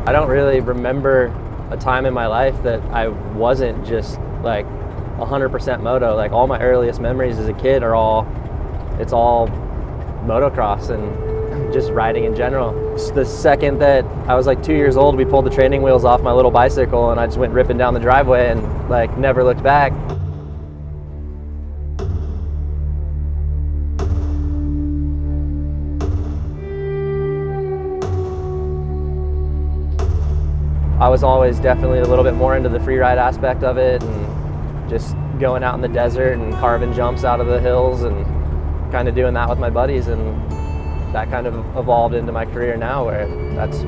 I don't really remember a time in my life that I wasn't just like 100% moto. Like all my earliest memories as a kid it's all motocross and just riding in general. The second that I was like 2 years old, we pulled the training wheels off my little bicycle and I just went ripping down the driveway and like never looked back. I was always definitely a little bit more into the free ride aspect of it and just going out in the desert and carving jumps out of the hills and kind of doing that with my buddies, and that kind of evolved into my career now, where that's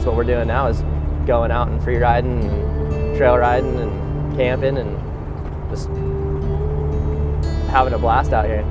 what we're doing now, is going out and free riding and trail riding and camping and just having a blast out here.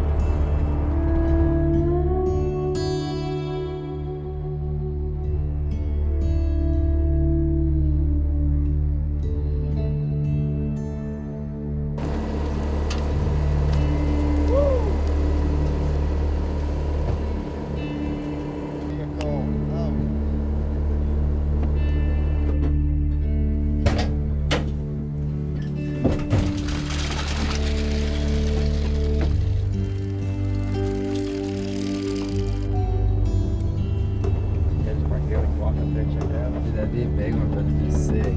That'd be a big one, but it'd be sick.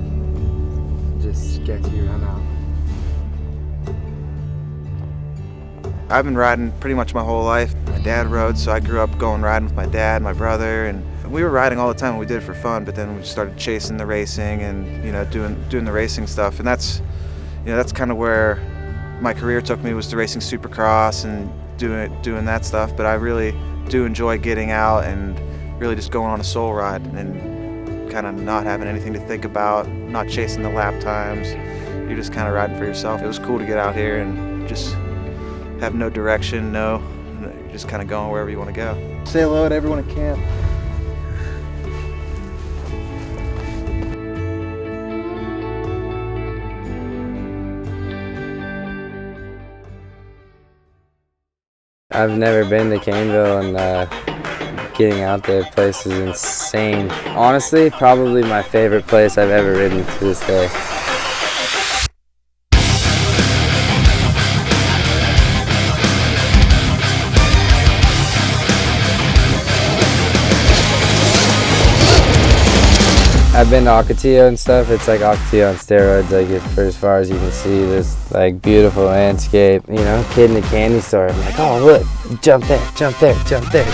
Just sketchy run out. I've been riding pretty much my whole life. My dad rode, so I grew up going riding with my dad, my brother, and we were riding all the time. We did it for fun, but then we started chasing the racing and doing the racing stuff, and that's kind of where my career took me, was to racing Supercross and doing that stuff. But I really do enjoy getting out and really just going on a soul ride and kind of not having anything to think about, not chasing the lap times. You're just kind of riding for yourself. It was cool to get out here and just have no direction, you're just kind of going wherever you want to go. Say hello to everyone at camp. I've never been to Caneville, and getting out there, the place is insane. Honestly, probably my favorite place I've ever ridden to this day. I've been to Ocotillo and stuff. It's like Ocotillo on steroids. Like, for as far as you can see, this like beautiful landscape. You know, kid in a candy store. I'm like, oh look, jump there, jump there, jump there.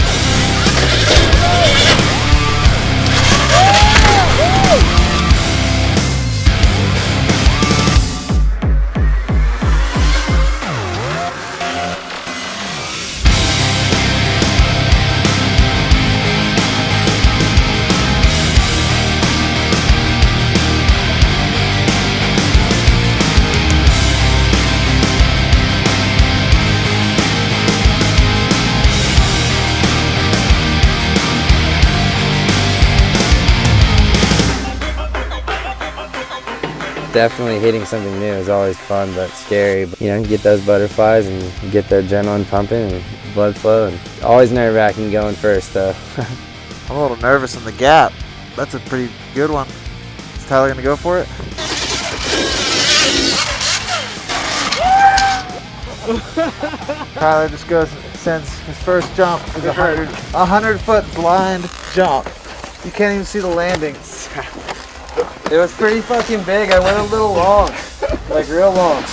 Definitely hitting something new is always fun, but scary. But, you get those butterflies and you get the adrenaline pumping and blood flow. And always nerve-wracking going first, though. I'm a little nervous on the gap. That's a pretty good one. Is Tyler gonna go for it? Tyler just sends his first jump is a 100-foot blind jump. You can't even see the landing. It was pretty fucking big. I went a little long, like real long.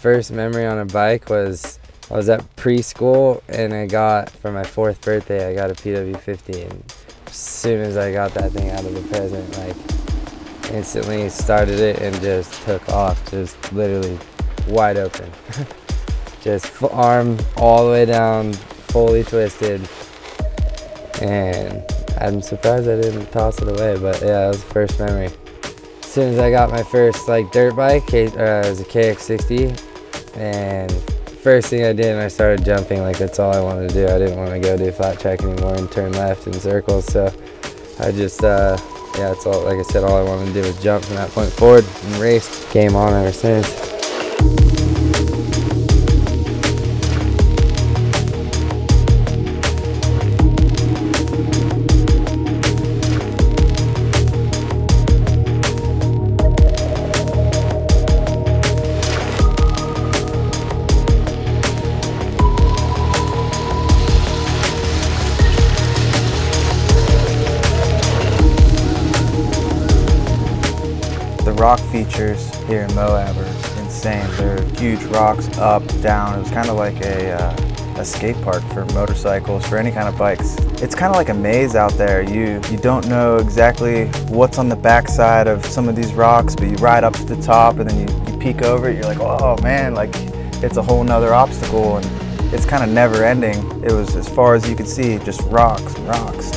first memory on a bike was I was at preschool and I got, for my 4th birthday, I got a PW50, and as soon as I got that thing out of the present, like instantly started it and just took off, just literally wide open. Just arm all the way down, fully twisted, and I'm surprised I didn't toss it away, but yeah, that was the first memory. As soon as I got my first like dirt bike, it was a KX60, and first thing I did, and I started jumping, like that's all I wanted to do. I didn't want to go do flat track anymore and turn left in circles, so I just, yeah, that's all, like I said, all I wanted to do was jump from that point forward and race. Game on ever since. The rock features here in Moab are insane. They're huge rocks, up, down. It was kind of like a skate park for motorcycles, for any kind of bikes. It's kind of like a maze out there. You don't know exactly what's on the backside of some of these rocks, but you ride up to the top and then you peek over it, you're like, oh man, like it's a whole nother obstacle, and it's kind of never ending. It was, as far as you could see, just rocks and rocks.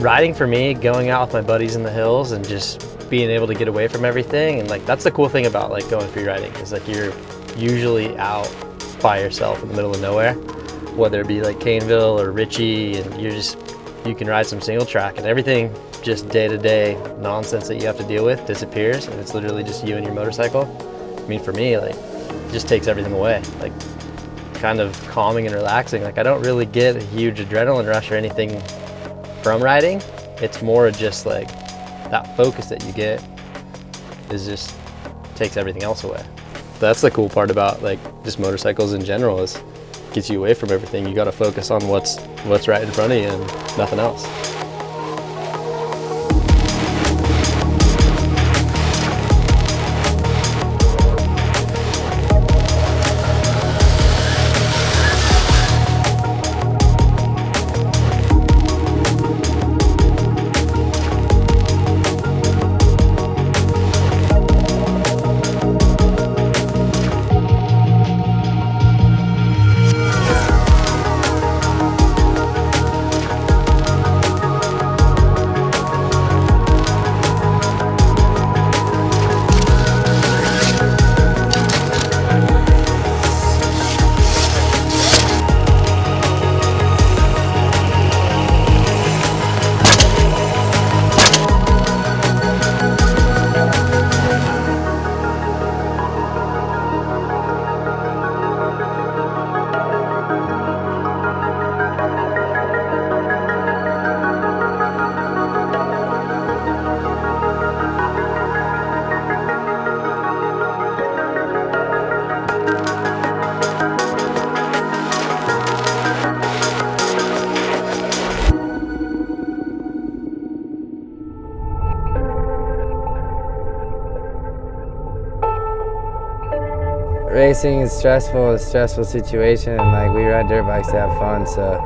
Riding for me, going out with my buddies in the hills and just being able to get away from everything, and like that's the cool thing about like going free riding, is like you're usually out by yourself in the middle of nowhere, whether it be like Caneville or Ritchie, and you can ride some single track and everything just day-to-day nonsense that you have to deal with disappears, and it's literally just you and your motorcycle. I mean, for me, like it just takes everything away, like kind of calming and relaxing. Like I don't really get a huge adrenaline rush or anything from riding. It's more just like that focus that you get is just takes everything else away. That's the cool part about like just motorcycles in general, is it gets you away from everything. You got to focus on what's right in front of you and nothing else. Racing is stressful, it's a stressful situation, and like we ride dirt bikes to have fun, so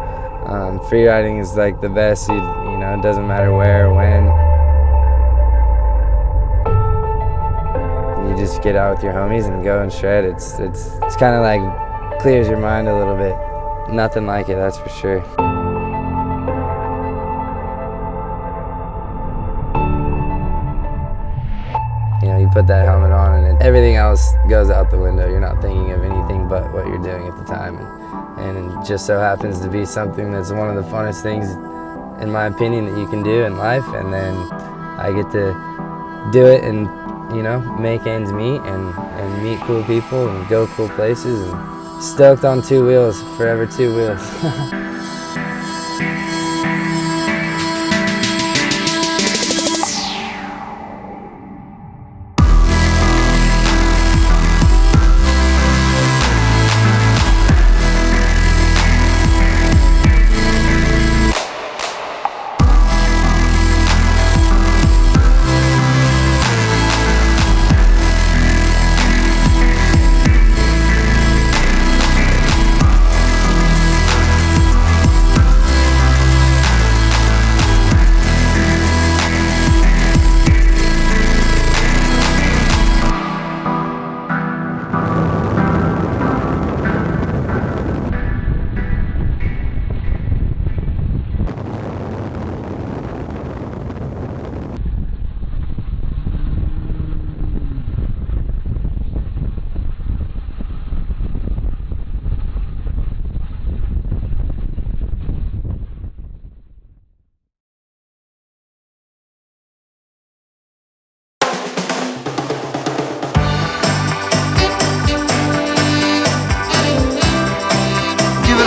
free riding is like the best. You know, it doesn't matter where or when. You just get out with your homies and go and shred. It's kind of like clears your mind a little bit. nothing like it, that's for sure. You know, you put that helmet on and everything else goes out the window. You're not thinking of anything but what you're doing at the time. And it just so happens to be something that's one of the funnest things, in my opinion, that you can do in life. And then I get to do it and, you know, make ends meet and meet cool people and go cool places. And stoked on 2 wheels, forever 2 wheels.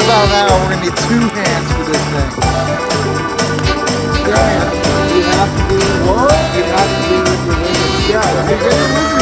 About an hour, we're gonna need 2 hands for this thing. You have to do what? You have to do with your limits. Yeah, if you're